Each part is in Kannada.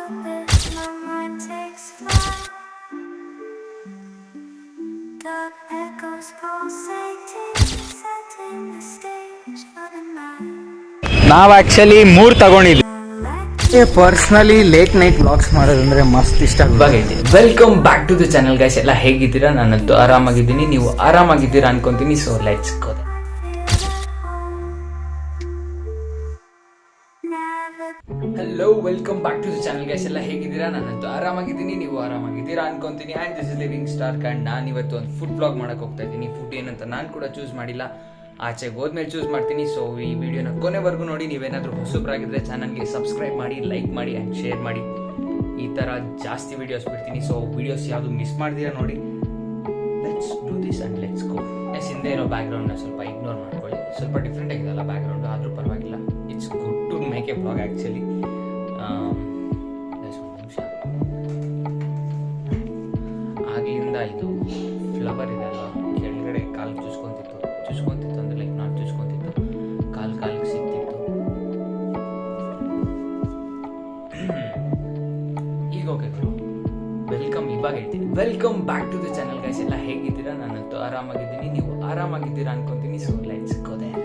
orbit, my mind takes flight. The echoes pulsating, setting the stage for the night. ನಾವು ಆ್ಯಕ್ಚುಲಿ 3 ತಗೊಂಡಿದ್ವಿ. Let personally late night vlogs ಮಾಡೋದಂದ್ರೆ ಮಸ್ತ್ ಇಷ್ಟ ಆಗೈತಿ. Welcome back to the channel guys. ಎಲ್ಲ ಹೇಗಿದ್ದೀರಾ? ನಾನಂತೂ ಆರಾಮಾಗಿದ್ದೀನಿ, ನೀವು ಆರಾಮಾಗಿದ್ದೀರಾ ಅನ್ಕೊಂತೀನಿ. So let's go. Hello, welcome back to the channel guys. ಎಲ್ಲ ಹೇಗಿದ್ದೀರಾ? ನಾನಂತೂ ಆರಾಮಾಗಿದ್ದೀನಿ, ನೀವು ಆರಾಮಾಗಿದ್ದೀರಾ ಅನ್ಕೊಂತೀನಿ. And this is living star ಕಂಡ್. ನಾನು ಇವತ್ತು ಒಂದು ಫುಡ್ ಬ್ಲಾಗ್ ಮಾಡಕ್ಕೆ ಹೋಗ್ತಾ ಇದ್ದೀನಿ. ಫುಡ್ ಏನಂತ ನಾನು ಕೂಡ ಚೂಸ್ ಮಾಡಿಲ್ಲ, ಆಚೆಗೆ ಹೋದ್ಮೇಲೆ ಚೂಸ್ ಮಾಡ್ತೀನಿ. ಸೊ ಈ ವಿಡಿಯೋನ ಕೊನೆವರೆಗೂ ನೋಡಿ. ನೀವೇನಾದರೂ ಹೊಸಬ್ರಾಗಿದ್ದರೆ ಚಾನಲ್ಗೆ ಸಬ್ಸ್ಕ್ರೈಬ್ ಮಾಡಿ, ಲೈಕ್ ಮಾಡಿ ಆ್ಯಂಡ್ ಶೇರ್ ಮಾಡಿ. ಈ ಥರ ಜಾಸ್ತಿ ವೀಡಿಯೋಸ್ ಬಿಡ್ತೀನಿ. ಸೊ ವೀಡಿಯೋಸ್ ಯಾವುದು ಮಿಸ್ ಮಾಡ್ತೀರಾ ನೋಡಿ. Let's do this and let's go. ಹಿಂದೆ ಇರೋ ಬ್ಯಾಕ್ಗ್ರೌಂಡ್ನ ಸ್ವಲ್ಪ ಇಗ್ನೋರ್ ಮಾಡ್ಕೊಳ್ಳಿ. ಸ್ವಲ್ಪ ಡಿಫ್ರೆಂಟ್ ಆಗಿದೆಲ್ಲ ಬ್ಯಾಕ್ಗ್ರೌಂಡು, ಆದರೂ ಪರವಾಗಿಲ್ಲ. It's good to make a blog actually. ನಿಮಿಷ ಆಗ್ಲಿಂದ ಇದು ಫ್ಲವರ್ ಇದೆ ಅಲ್ವಾ, ಕೆಳಗಡೆ ಕಾಲು ಚುಚ್ಕೊಂತಿತ್ತು ಅಂದರೆ ಲೈಕ್ ನಾನು ಚುಚ್ಕೊಂತಿತ್ತು, ಕಾಲಿಗೆ ಸಿಗ್ತಿತ್ತು. ಈಗ ಓಕೆ ಗುರು, ವೆಲ್ಕಮ್. ಇವಾಗ ಹೇಳ್ತೀನಿ welcome back to the channel guys. ಎಲ್ಲ ಹೇಗಿದ್ದೀರಾ? ನಾನಂತೂ ಆರಾಮಾಗಿದ್ದೀನಿ, ನೀವು ಆರಾಮಾಗಿದ್ದೀರಾ ಅನ್ಕೊಂತೀನಿ. So let's go there.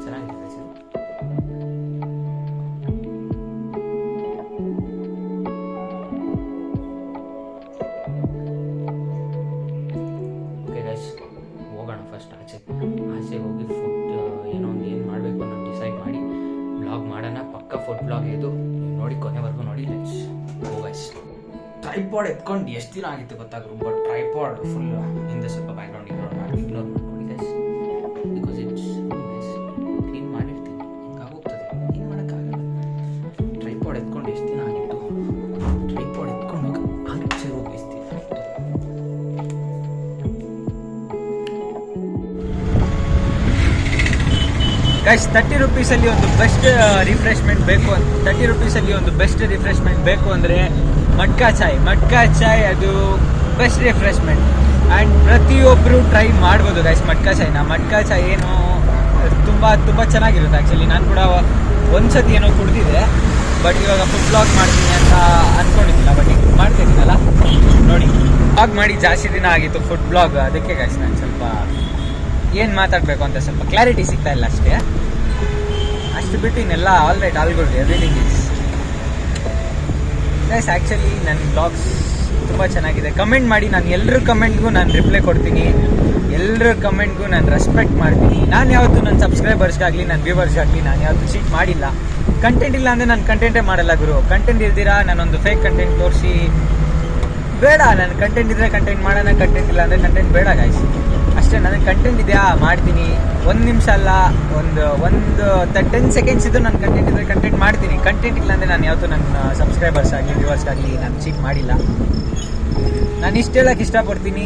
ಚೆನ್ನಾಗಿದೆ ಸರ್. ಓಕೆ ಗೈಸ್, ಹೋಗೋಣ ಫಸ್ಟ್ ಆಚೆ ಹೋಗಿ ಫುಡ್ ಏನೋ ಒಂದು ಏನು ಮಾಡಬೇಕು ಅನ್ನೋದು ಡಿಸೈಡ್ ಮಾಡಿ ಬ್ಲಾಗ್ ಮಾಡೋಣ. ಪಕ್ಕ ಫುಡ್ ಬ್ಲಾಗ್ ಇದು, ನೋಡಿ ಕೊನೆವರೆಗೂ ನೋಡಿ. Let's go guys. ಟ್ರೈಪಾಡ್ ಎತ್ಕೊಂಡು ಎಷ್ಟು ದಿನ ಆಗಿತ್ತು ಗೊತ್ತಾಗ್ರು, ಬಟ್ ಟ್ರೈಪಾಡ್ ಫುಲ್ ಹಿಂದೆ ಸ್ವಲ್ಪ ಬ್ಯಾಕ್ಗ್ರೌಂಡ್ ಇಗ್ನೋರ್ ಮಾಡ್ಕೊಳ್ಳಿ ಗೈಸ್. ಬಿಕಾಸ್ ಇಟ್ಸ್ ಕ್ಲೀನ್ ಮಾಡಿರ್ತೀನಿ, ಹಿಂಗಾಗೋಗ್ತದೆ, ಏನು ಮಾಡೋಕ್ಕಾಗಲ್ಲ. ಟ್ರೈಪಾಡ್ ಎತ್ಕೊಂಡು ಎಷ್ಟು ದಿನ ಆಗಿತ್ತು. ಟ್ರೈಪಾಡ್ ಎತ್ಕೊಂಡು ಆಚೆ ಹೋಗಿಸ್ತೀವಿ. ಗೈಸ್, 30 ರೂಪೀಸಲ್ಲಿ ಒಂದು ಬೆಸ್ಟ್ ರಿಫ್ರೆಶ್ಮೆಂಟ್ ಬೇಕು ಅಂತ, 30 ರೂಪೀಸಲ್ಲಿ ಒಂದು ಬೆಸ್ಟ್ ರಿಫ್ರೆಶ್ಮೆಂಟ್ ಬೇಕು ಅಂದರೆ ಮಟ್ಕಾ ಚಾಯ್ ಅದು ಬೆಸ್ಟ್ ರಿಫ್ರೆಶ್ಮೆಂಟ್. ಆ್ಯಂಡ್ ಪ್ರತಿಯೊಬ್ಬರು ಟ್ರೈ ಮಾಡ್ಬೋದು ಗೈಸ್ ಮಟ್ಕಾ ಚಾಯ್ ಏನು ತುಂಬ ಚೆನ್ನಾಗಿರುತ್ತೆ ಆ್ಯಕ್ಚುಲಿ. ನಾನು ಕೂಡ ಒಂದ್ಸತಿ ಏನೋ ಕುಡ್ದಿದ್ದೆ, ಬಟ್ ಇವಾಗ ಫುಡ್ ಬ್ಲಾಗ್ ಮಾಡ್ತೀನಿ ಅಂತ ಅಂದ್ಕೊಂಡಿದ್ದಿಲ್ಲ, ಬಟ್ ಈಗ ಮಾಡ್ತಿದ್ದೀನಲ್ಲ ನೋಡಿ. ಬ್ಲಾಗ್ ಮಾಡಿ ಜಾಸ್ತಿ ದಿನ ಆಗಿತ್ತು ಫುಡ್ ಬ್ಲಾಗ್, ಅದಕ್ಕೆ ಗೈಸ್ ನಾನು ಸ್ವಲ್ಪ ಏನು ಮಾತಾಡಬೇಕು ಅಂತ ಸ್ವಲ್ಪ ಕ್ಲಾರಿಟಿ ಸಿಗ್ತಾ ಇಲ್ಲ ಅಷ್ಟೇ. ಅಷ್ಟು ಬಿಟ್ಟು ಇನ್ನೆಲ್ಲ all right, all good, everything is guys. Actually ನನ್ನ ಬ್ಲಾಗ್ಸ್ ತುಂಬ ಚೆನ್ನಾಗಿದೆ. ಕಮೆಂಟ್ ಮಾಡಿ, ನಾನು ಎಲ್ಲರ ಕಮೆಂಟ್ಗೂ ನಾನು ರಿಪ್ಲೈ ಕೊಡ್ತೀನಿ, ಎಲ್ಲರ ಕಮೆಂಟ್ಗೂ ನಾನು ರೆಸ್ಪೆಕ್ಟ್ ಮಾಡ್ತೀನಿ. ನಾನು ಯಾವತ್ತೂ ನನ್ನ ಸಬ್ಸ್ಕ್ರೈಬರ್ಸ್ಗಾಗಲಿ ನನ್ನ ವ್ಯೂವರ್ಸ್ಗಾಗಲಿ ನಾನು ಯಾವತ್ತೂ ಚೀಟ್ ಮಾಡಿಲ್ಲ. ಕಂಟೆಂಟ್ ಇಲ್ಲ ಅಂದರೆ ನಾನು ಕಂಟೆಂಟೇ ಮಾಡಲ್ಲ ಗುರು. ಕಂಟೆಂಟ್ ಇಲ್ದಿರಾ ನಾನೊಂದು ಫೇಕ್ ಕಂಟೆಂಟ್ ತೋರಿಸಿ ಬೇಡ. ನಾನು ಕಂಟೆಂಟ್ ಇದ್ದರೆ ಕಂಟೆಂಟ್ ಮಾಡೋಣ, ಕಂಟೆಂಟ್ ಇಲ್ಲ ಅಂದರೆ ಕಂಟೆಂಟ್ ಬೇಡ ಗಾಯ್ಸ್. ಅಷ್ಟೇ, ನನಗೆ ಕಂಟೆಂಟ್ ಇದೆಯಾ ಮಾಡ್ತೀನಿ. 1 ನಿಮಿಷ ಅಲ್ಲ, ಒಂದು 10 ಸೆಕೆಂಡ್ಸ್ ಇದ್ದು ನಾನು ಕಂಟೆಂಟ್ ಇದ್ದರೆ ಕಂಟೆಂಟ್ ಮಾಡ್ತೀನಿ. ಕಂಟೆಂಟ್ ಇಲ್ಲ ಅಂದರೆ ನಾನು ಯಾವತ್ತೂ ನನ್ನ ಸಬ್ಸ್ಕ್ರೈಬರ್ಸ್ ಆಗಲಿ ವ್ಯೂವರ್ಸ್ ಆಗಲಿ ನಾನು ಚೀಟ್ ಮಾಡಿಲ್ಲ. ನಾನು ಇಷ್ಟು ಹೇಳಕ್ಕೆ ಇಷ್ಟಪಡ್ತೀನಿ.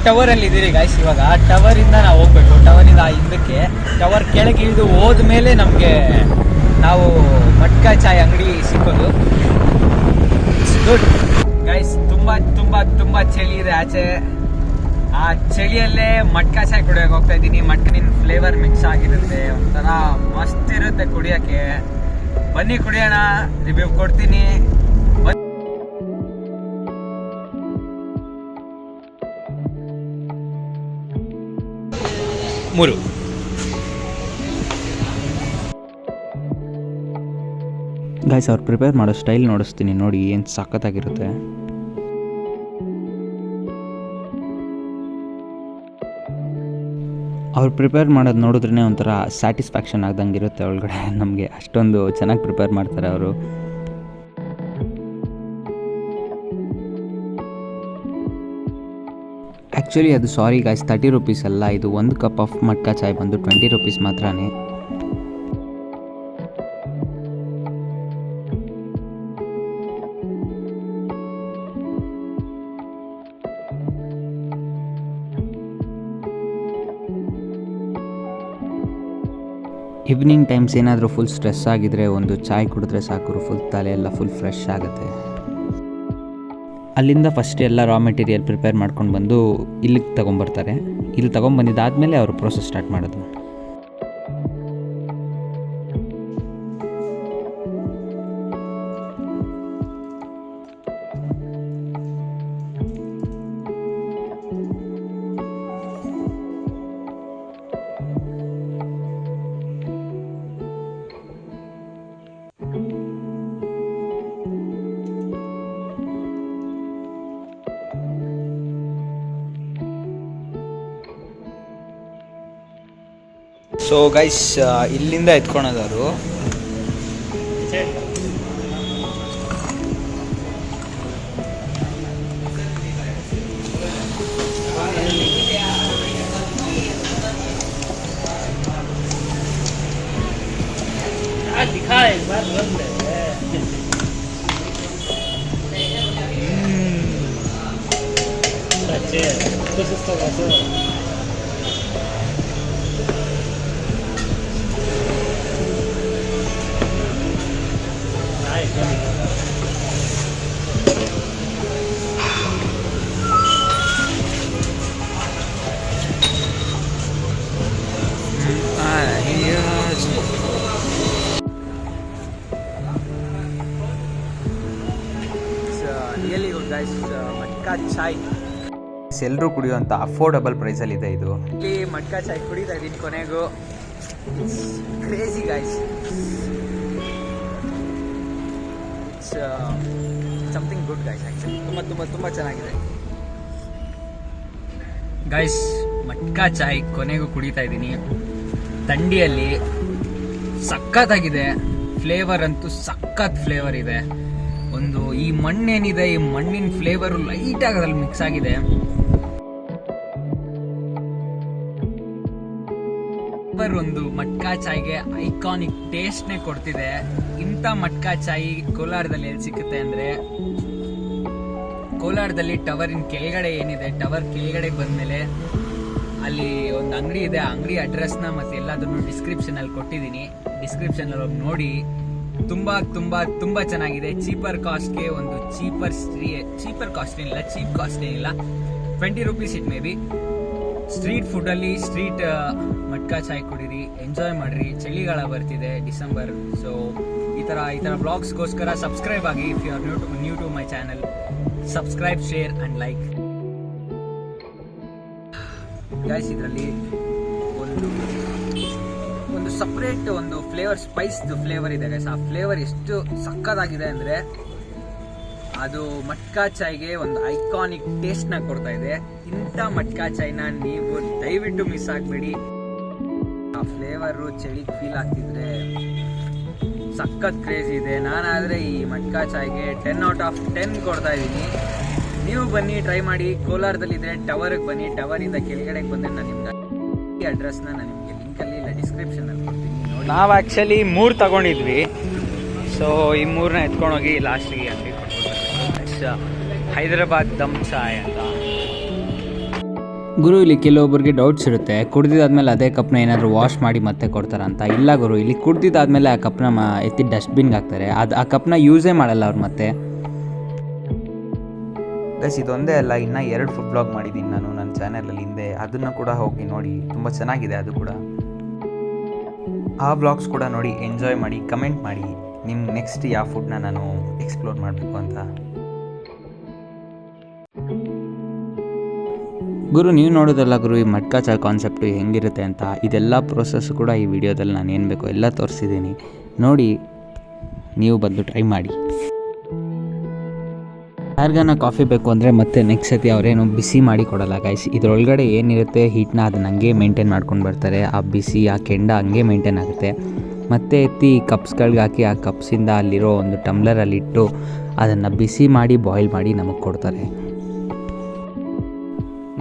ಟವರಲ್ಲಿ ಇದ್ದೀರಿ ಗಾಯ್ಸ್. ಇವಾಗ ಟವರಿಂದ ನಾವು ಹೋಗ್ಬೇಕು, ಟವರಿಂದ ಹಿಂದಕ್ಕೆ. ಟವರ್ ಕೆಳಗೆ ಇಳಿದು ಹೋದ್ಮೇಲೆ ನಮಗೆ ನಾವು ಮಟ್ಕಾ ಚಾಯ್ ಅಂಗಡಿ ಸಿಕ್ಕೋದು. It's good guys. ತುಂಬ ಚಳಿ ಇದೆ ಆಚೆ. ಆ ಚಳಿಯಲ್ಲೇ ಮಟ್ಕಾ ಚಾಯ್ ಕುಡಿಯೋಕೆ ಹೋಗ್ತಾ ಇದ್ದೀನಿ. ಮಟ್ಕನಿನ ಫ್ಲೇವರ್ ಮಿಕ್ಸ್ ಆಗಿರುತ್ತೆ, ಒಂಥರ ಮಸ್ತ್ ಇರುತ್ತೆ ಕುಡಿಯೋಕ್ಕೆ. ಬನ್ನಿ ಕುಡಿಯೋಣ, ರಿವ್ಯೂ ಕೊಡ್ತೀನಿ. ಮೂರು ಗೈಸ್, ಅವ್ರು ಪ್ರಿಪೇರ್ ಮಾಡೋ ಸ್ಟೈಲ್ ನೋಡಿಸ್ತೀನಿ ನೋಡಿ, ಏನು ಸಖತ್ತಾಗಿರುತ್ತೆ. ಅವ್ರು ಪ್ರಿಪೇರ್ ಮಾಡೋದು ನೋಡಿದ್ರೇ ಒಂಥರ ಸ್ಯಾಟಿಸ್ಫ್ಯಾಕ್ಷನ್ ಆಗ್ದಂಗೆ ಇರುತ್ತೆ ಒಳಗಡೆ ನಮಗೆ. ಅಷ್ಟೊಂದು ಚೆನ್ನಾಗಿ ಪ್ರಿಪೇರ್ ಮಾಡ್ತಾರೆ ಅವರು. ಆ್ಯಕ್ಚುಲಿ ಅದು ಸಾರಿ ಗಾಯ್ಸ್, 30 ರೂಪೀಸ್ ಅಲ್ಲ, ಇದು 1 ಕಪ್ ಆಫ್ ಮಟ್ಕಾ ಚಾಯ್ ಬಂದು 20 ರೂಪೀಸ್ ಮಾತ್ರನೇ. ಈವ್ನಿಂಗ್ ಟೈಮ್ಸ್ ಏನಾದರೂ ಫುಲ್ ಸ್ಟ್ರೆಸ್ ಆಗಿದ್ರೆ ಒಂದು ಚಾಯ್ ಕುಡಿದ್ರೆ ಸಾಕು, ಫುಲ್ ತಲೆ ಎಲ್ಲ ಫುಲ್ ಫ್ರೆಶ್ ಆಗುತ್ತೆ. ಅಲ್ಲಿಂದ ಫಸ್ಟ್ ಎಲ್ಲ ರಾ ಮೆಟೀರಿಯಲ್ ಪ್ರಿಪೇರ್ ಮಾಡ್ಕೊಂಡು ಬಂದು ಇಲ್ಲಿಗೆ ತೊಗೊಂಬರ್ತಾರೆ. ಇಲ್ಲಿ ತೊಗೊಂಬಂದಿದ್ದಾದಮೇಲೆ ಅವರು ಪ್ರೋಸೆಸ್ ಸ್ಟಾರ್ಟ್ ಮಾಡೋದು. ಸೊ ಗೈಸ್ ಇಲ್ಲಿಂದ ಎತ್ಕೊಳೋದವರು. Really good guys. ಮಟ್ಕಾ ಚಾಯ್ ಎಲ್ಲರೂ ಕುಡಿಯುವಂಥ ಅಫೋರ್ಡಬಲ್ ಪ್ರೈಸಲ್ಲಿದೆ ಇದು. ಇಲ್ಲಿ ಮಟ್ಕಾ ಚಾಯ್ ಕುಡಿತಾ ಇದ್ದೀನಿ ಕೊನೆಗೂ. Crazy guys. It's something good guys. Actually ತುಂಬ ತುಂಬ ತುಂಬ ಚೆನ್ನಾಗಿದೆ ಗೈಸ್. ಮಟ್ಕಾ ಚಾಯ್ ಕೊನೆಗೂ ಕುಡಿತಾ ಇದ್ದೀನಿ ಥಂಡಿಯಲ್ಲಿ. ಸಖತ್ತಾಗಿದೆ. ಫ್ಲೇವರ್ ಅಂತೂ ಸಖತ್ ಫ್ಲೇವರ್ ಇದೆ. ಒಂದು ಈ ಮಣ್ಣೇನಿದೆ, ಈ ಮಣ್ಣಿನ ಫ್ಲೇವರು ಲೈಟಾಗಿ ಅದ್ರಲ್ಲಿ ಮಿಕ್ಸ್ ಆಗಿದೆ. ಒಂದು ಮಟ್ಕಾ ಚಾಯ್ಗೆ ಐಕಾನಿಕ್ ಟೇಸ್ಟ್ನೇ ಕೊಡ್ತಿದೆ. ಇಂಥ ಮಟ್ಕಾ ಚಾಯ್ ಕೋಲಾರದಲ್ಲಿ ಎಲ್ಲಿ ಸಿಗುತ್ತೆ ಅಂದರೆ, ಕೋಲಾರದಲ್ಲಿ ಟವರಿನ ಕೆಳಗಡೆ ಏನಿದೆ, ಟವರ್ ಕೆಳಗಡೆ ಬಂದಮೇಲೆ ಅಲ್ಲಿ ಒಂದು ಅಂಗಡಿ ಇದೆ. ಆ ಅಂಗಡಿ ಅಡ್ರೆಸ್ನ ಮತ್ತು ಎಲ್ಲದನ್ನು ಡಿಸ್ಕ್ರಿಪ್ಷನಲ್ಲಿ ಕೊಟ್ಟಿದ್ದೀನಿ. ಡಿಸ್ಕ್ರಿಪ್ಷನಲ್ಲಿ ಹೋಗಿ ನೋಡಿ. ತುಂಬ ತುಂಬ ತುಂಬ ಚೆನ್ನಾಗಿದೆ. ಚೀಪರ್ ಕಾಸ್ಟ್ಗೆ ಒಂದು ಚೀಪರ್ ಕಾಸ್ಟ್ ಏನಿಲ್ಲ, ಚೀಪ್ ಕಾಸ್ಟ್ ಏನಿಲ್ಲ. 20 rupees it may be. Street ಫುಡ್ಡಲ್ಲಿ ಸ್ಟ್ರೀಟ್ ಮಟ್ಕಾ ಚಾಯ್ ಕುಡೀರಿ, ಎಂಜಾಯ್ ಮಾಡಿರಿ. ಚಳಿಗಾಲ ಬರ್ತಿದೆ, ಡಿಸೆಂಬರ್. ಸೊ ಈ ಥರ ಬ್ಲಾಗ್ಸ್ಗೋಸ್ಕರ ಸಬ್ಸ್ಕ್ರೈಬ್ ಆಗಿ. If you are new to my channel, subscribe, share and like. Guys ಇದರಲ್ಲಿ ಒಂದು ಸಪ್ರೇಟ್ ಒಂದು ಫ್ಲೇವರ್, ಸ್ಪೈಸ್ದು ಫ್ಲೇವರ್ ಇದೆ ಗೈಸ್. ಆ ಫ್ಲೇವರ್ ಎಷ್ಟು ಸಕ್ಕತ್ತಾಗಿದೆ ಅಂದರೆ ಅದು ಮಟ್ಕಾ ಚಾಯ್ಗೆ ಒಂದು ಐಕಾನಿಕ್ ಟೇಸ್ಟ್ನ ಕೊಡ್ತಾ ಇದೆ. ಇಂಥ ಮಟ್ಕಾ ಚಾಯ್ನ ನೀವು ದಯವಿಟ್ಟು ಮಿಸ್ ಆಗಬೇಡಿ. ಆ ಫ್ಲೇವರು ಚಳಿಗೆ ಫೀಲ್ ಆಗ್ತಿದ್ರೆ ಸಖತ್ ಕ್ರೇಜಿ ಇದೆ. ನಾನಾದರೆ ಈ ಮಟ್ಕಾ ಚಾಯ್ಗೆ 10 ಔಟ್ ಆಫ್ 10 ಕೊಡ್ತಾ ಇದ್ದೀನಿ. ನೀವು ಬನ್ನಿ, ಟ್ರೈ ಮಾಡಿ. ಕೋಲಾರದಲ್ಲಿದ್ದರೆ ಟವರ್ಗೆ ಬನ್ನಿ. ಟವರಿಂದ ಕೆಳಗಡೆಗೆ ಬಂದರೆ ನಾನು ನಿಮ್ಗೆ ಈ ಅಡ್ರೆಸ್ನ ನಾನು ನಿಮಗೆ ಲಿಂಕಲ್ಲಿ ಇಲ್ಲ ಡಿಸ್ಕ್ರಿಪ್ಷನಲ್ಲಿ ಕೊಡ್ತೀನಿ ನೋಡಿ. ನಾವು ಆ್ಯಕ್ಚುಲಿ 3 ತಗೊಂಡಿದ್ವಿ. ಸೊ ಈ 3ನ ಎತ್ಕೊಂಡೋಗಿ ಲಾಸ್ಟಿಗೆ ಅಂಗಡಿ ಕೊಡ್ಬೋದು. ಹೈದರಾಬಾದ್ ದಮ್ ಚಾಯ್ ಅಂತ. ಗುರು, ಇಲ್ಲಿ ಕೆಲವೊಬ್ಬರಿಗೆ ಡೌಟ್ಸ್ ಇರುತ್ತೆ, ಕುಡ್ದಿದ್ದಾದ್ಮೇಲೆ ಅದೇ ಕಪ್ನ ಏನಾದರೂ ವಾಶ್ ಮಾಡಿ ಮತ್ತೆ ಕೊಡ್ತಾರಂತ. ಇಲ್ಲ ಗುರು, ಇಲ್ಲಿ ಕುಡ್ದಿದ್ದಾದ್ಮೇಲೆ ಆ ಕಪ್ನ ಎತ್ತಿ ಡಸ್ಟ್ಬಿನ್ಗೆ ಹಾಕ್ತಾರೆ. ಆ ಕಪ್ನ ಯೂಸೇ ಮಾಡಲ್ಲ ಅವ್ರು ಮತ್ತೆ. ಗೈಸ್ ಇದೊಂದೇ ಅಲ್ಲ, ಇನ್ನೂ 2 ಫುಡ್ ಬ್ಲಾಗ್ ಮಾಡಿದ್ದೀನಿ ನಾನು ನನ್ನ ಚಾನಲಲ್ಲಿ ಹಿಂದೆ. ಅದನ್ನು ಕೂಡ ಹೋಗಿ ನೋಡಿ, ತುಂಬ ಚೆನ್ನಾಗಿದೆ ಅದು ಕೂಡ. ಆ ಬ್ಲಾಗ್ಸ್ ಕೂಡ ನೋಡಿ, ಎಂಜಾಯ್ ಮಾಡಿ, ಕಮೆಂಟ್ ಮಾಡಿ ನಿಮ್ಮ ನೆಕ್ಸ್ಟ್ ಯಾವ ಫುಡ್ನ ನಾನು ಎಕ್ಸ್ಪ್ಲೋರ್ ಮಾಡಬೇಕು ಅಂತ. ಗುರು, ನೀವು ನೋಡೋದಲ್ಲ ಗುರು ಈ ಮಟ್ಕಾ ಚಾಯ್ ಕಾನ್ಸೆಪ್ಟು ಹೆಂಗಿರುತ್ತೆ ಅಂತ. ಇದೆಲ್ಲ ಪ್ರೋಸೆಸ್ ಕೂಡ ಈ ವಿಡಿಯೋದಲ್ಲಿ ನಾನು ಏನು ಬೇಕೋ ಎಲ್ಲ ತೋರಿಸಿದ್ದೀನಿ ನೋಡಿ. ನೀವು ಬಂದು ಟ್ರೈ ಮಾಡಿ. ಯಾರಿಗಾನ ಕಾಫಿ ಬೇಕು ಅಂದರೆ ಮತ್ತೆ ನೆಕ್ಸ್ಟ್ ಸತಿ ಅವರೇನು ಬಿಸಿ ಮಾಡಿ ಕೊಡಲ್ಲ ಗೈಸ್. ಇದರೊಳಗಡೆ ಏನಿರುತ್ತೆ ಹೀಟ್ನ ಅದನ್ನ ಹಂಗೆ ಮೇಂಟೈನ್ ಮಾಡ್ಕೊಂಡು ಬರ್ತಾರೆ. ಆ ಬಿಸಿ, ಆ ಕೆಂಡ ಹಂಗೆ ಮೇಂಟೈನ್ ಆಗುತ್ತೆ. ಮತ್ತೆ ಎತ್ತಿ ಕಪ್ಸ್ಗಳಿಗೆ ಹಾಕಿ ಆ ಕಪ್ಸಿಂದ ಅಲ್ಲಿರೋ ಒಂದು ಟಮ್ಲರಲ್ಲಿಟ್ಟು ಅದನ್ನು ಬಿಸಿ ಮಾಡಿ ಬಾಯ್ಲ್ ಮಾಡಿ ನಮಗೆ ಕೊಡ್ತಾರೆ.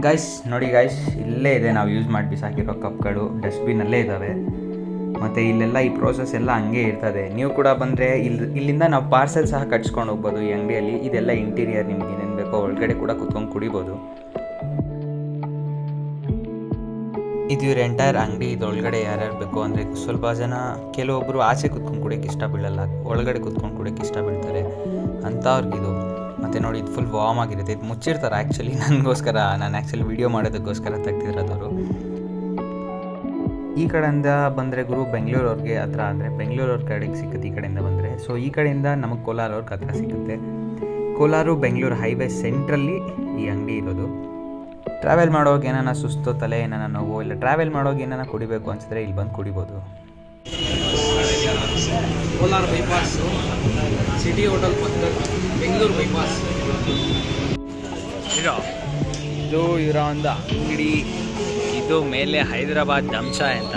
ಗೈಸ್ ನೋಡಿ ಗೈಸ್, ಇಲ್ಲೇ ಇದೆ ನಾವು ಯೂಸ್ ಮಾಡಿ ಬಿಸಾಕಿರೋ ಕಪ್ಗಳು, ಡಸ್ಟ್ಬಿನ್ನಲ್ಲೇ ಇದ್ದಾವೆ. ಮತ್ತು ಇಲ್ಲೆಲ್ಲ ಈ ಪ್ರೋಸೆಸ್ ಎಲ್ಲ ಹಂಗೆ ಇರ್ತದೆ. ನೀವು ಕೂಡ ಬಂದರೆ ಇಲ್ಲಿಂದ ನಾವು ಪಾರ್ಸೆಲ್ ಸಹ ಕಟ್ಸ್ಕೊಂಡು ಹೋಗ್ಬೋದು ಈ ಅಂಗಡಿಯಲ್ಲಿ. ಇದೆಲ್ಲ ಇಂಟೀರಿಯರ್, ನಿಮ್ಗೆ ಏನೇನು ಬೇಕೋ ಒಳಗಡೆ ಕೂಡ ಕುತ್ಕೊಂಡು ಕುಡಿಬೋದು. ಇದು ಇವ್ರ ಎಂಟೈರ್ ಅಂಗಡಿ. ಇದೊಳಗಡೆ ಯಾರ್ಯಾರು ಬೇಕು ಅಂದರೆ ಸ್ವಲ್ಪ ಜನ, ಕೆಲವೊಬ್ಬರು ಆಚೆ ಕುತ್ಕೊಂಡು ಕುಡಿಯೋಕ್ಕೆ ಇಷ್ಟ ಬೀಳಲ್ಲ, ಒಳಗಡೆ ಕುತ್ಕೊಂಡು ಕುಡಿಯೋಕ್ಕೆ ಇಷ್ಟ ಬೀಳ್ತಾರೆ ಅಂಥವ್ರಿಗಿದು. ಮತ್ತು ನೋಡಿ ಇದು ಫುಲ್ ವಾರ್ಮ್ ಆಗಿರುತ್ತೆ. ಇದು ಮುಚ್ಚಿರ್ತಾರೆ ಆ್ಯಕ್ಚುಲಿ ನನಗೋಸ್ಕರ. ನಾನು ಆ್ಯಕ್ಚುಲಿ ವೀಡಿಯೋ ಮಾಡೋದಕ್ಕೋಸ್ಕರ ತೆಗ್ದಿರೋದವರು. ಈ ಕಡೆಯಿಂದ ಬಂದರೆ ಗುರು ಬೆಂಗಳೂರವ್ರಿಗೆ ಹತ್ರ, ಅಂದರೆ ಬೆಂಗಳೂರವ್ರ ಕಡೆಗೆ ಸಿಗುತ್ತೆ ಈ ಕಡೆಯಿಂದ ಬಂದರೆ. ಸೊ ಈ ಕಡೆಯಿಂದ ನಮಗೆ ಕೋಲಾರವ್ರಿಗೆ ಹತ್ರ ಸಿಗುತ್ತೆ. ಕೋಲಾರ ಬೆಂಗಳೂರು ಹೈವೇ ಸೆಂಟ್ರಲ್ಲಿ ಈ ಅಂಗಡಿ ಇರೋದು. ಟ್ರಾವೆಲ್ ಮಾಡೋವಾಗ ಏನಾನ ಸುಸ್ತು, ತಲೆ ಏನಾನ ನೋವು, ಇಲ್ಲ ಟ್ರಾವೆಲ್ ಮಾಡೋವಾಗ ಏನಾನ ಕುಡಿಬೇಕು ಅನಿಸಿದ್ರೆ ಇಲ್ಲಿ ಬಂದು ಕುಡಿಬೋದು. ಕೋಲಾರ ಬೈಪಾಸ್, ಸಿಟಿ ಹೋಟೆಲ್ ಪಕ್ಕ, ಬೆಂಗಳೂರು ಬೈಪಾಸ್. ಇದು ಇವರ ಒಂದು ಅಂಗಡಿ. ಇದು ಮೇಲೆ ಹೈದರಾಬಾದ್ ದಮ್ ಚಾಯ್ ಅಂತ.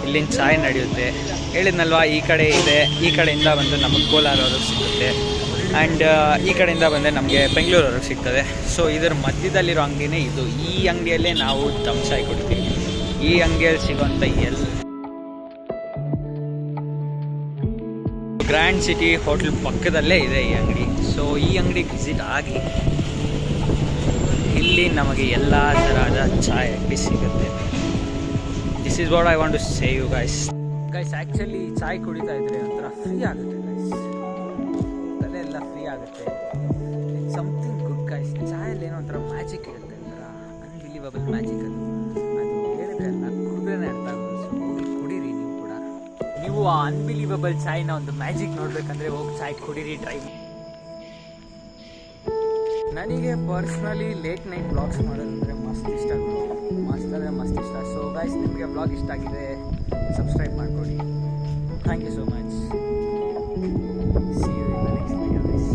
ಇಲ್ಲಿನ ಚಾಯ್ ನಡೆಯುತ್ತೆ. ಹೇಳಿದ್ನಲ್ವಾ ಈ ಕಡೆ ಇದೆ, ಈ ಕಡೆಯಿಂದ ಬಂದು ನಮಗೆ ಕೋಲಾರವ್ರಿಗೆ ಸಿಗುತ್ತೆ ಆ್ಯಂಡ್ ಈ ಕಡೆಯಿಂದ ಬಂದರೆ ನಮಗೆ ಬೆಂಗಳೂರವ್ರಿಗೆ ಸಿಗ್ತದೆ. ಸೊ ಇದರ ಮಧ್ಯದಲ್ಲಿರೋ ಅಂಗಡಿನೇ ಇದು. ಈ ಅಂಗಡಿಯಲ್ಲೇ ನಾವು ದಮ್ ಚಾಯ್ ಕುಡಿತೀವಿ. ಈ ಅಂಗಡಿಯಲ್ಲಿ ಸಿಗೋಂಥ ಗ್ರ್ಯಾಂಡ್ ಸಿಟಿ ಹೋಟ್ಲ್ ಪಕ್ಕದಲ್ಲೇ ಇದೆ ಈ ಅಂಗಡಿ. ಸೊ ಈ ಅಂಗಡಿಗೆ ವಿಸಿಟ್ ಆಗಿ ಇಲ್ಲಿ ನಮಗೆ ಎಲ್ಲ ಥರದ ಚಾಯ್ ಅಂಗಡಿ ಸಿಗುತ್ತೆ. This is what I want to say you guys. Actually ಚಾಯ್ ಕುಡಿತಾ ಇದ್ರೆ ಒಂಥರ ಫ್ರೀ ಆಗುತ್ತೆ ಗೈಸ್, ತಲೆ ಎಲ್ಲ ಫ್ರೀ ಆಗುತ್ತೆ. It's something good guys. ಚಾಯಲ್ಲಿ ಏನೋ ಒಂಥರ ಮ್ಯಾಜಿಕ್ ಇರುತ್ತೆ, ಒಂಥರ ಅನ್ಬಿಲೀವಬಲ್ ಮ್ಯಾಜಿಕ್. ಅದು ಹೇಳಿದ್ರೆ ಅಲ್ಲ, ಕುಡಿದ್ರೆ ಅರ್ಥ ಆಗೋದು. ಸೊ ಹೋಗಿ ಕುಡೀರಿ ನೀವು ಕೂಡ. ನೀವು ಆ ಅನ್ಬಿಲೀವಬಲ್ ಚಾಯ್ನ ಒಂದು ಮ್ಯಾಜಿಕ್ ನೋಡ್ಬೇಕಂದ್ರೆ ಹೋಗಿ ಚಾಯ್ ಕುಡೀರಿ, ಟ್ರೈ. ನನಗೆ ಪರ್ಸ್ನಲಿ ಲೇಟ್ ನೈಟ್ ವ್ಲಾಗ್ಸ್ ಮಾಡೋದಂದರೆ ಮಸ್ತ್ ಇಷ್ಟ, ಮಸ್ತ್ ಅಂದರೆ ಮಸ್ತ್ ಇಷ್ಟ. ಸೊ ಗೈಸ್, ನಿಮಗೆ ವ್ಲಾಗ್ ಇಷ್ಟ ಆಗಿದೆ ಸಬ್ಸ್ಕ್ರೈಬ್ ಮಾಡ್ಕೊಳ್ಳಿ. Thank you so much. See you in the next video guys.